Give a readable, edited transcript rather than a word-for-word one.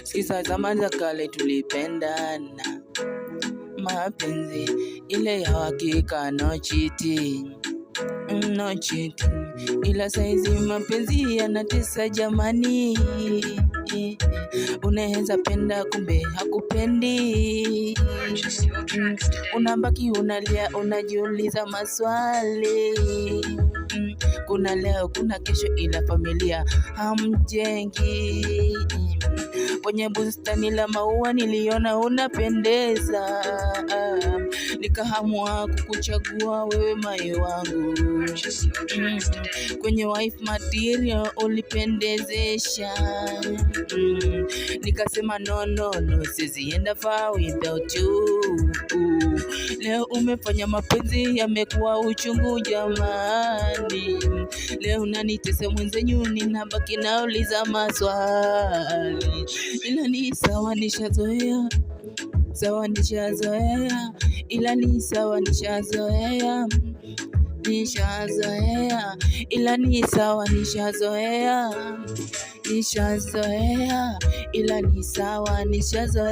Sikiza zamani za kale tulipendana, mapenzi ile ya hakika, no cheating, no cheating. Ila saizi mapenzi yanatesa jamani, unaweza penda kumbe hakupendi, unabaki unalia, unajiuliza maswali. Kuna leo kuna kesho, ila familia hamjengi. Kwenye bustani la maua niliona unapendeza, nikahamua kukuchagua wewe mai wangu. Kwenye wife material ulipendezesha, nikasema no, sizienda far without you. Leo umefanya mapenzi yamekuwa uchungu jamani, leo unanitesa mwenzenyu, ninabaki nauliza maswali. Ila ni sawa nishazoea, ila ni sawa nishazoea, ila ni sawa nishazoea, ila ni sawa nishazoea.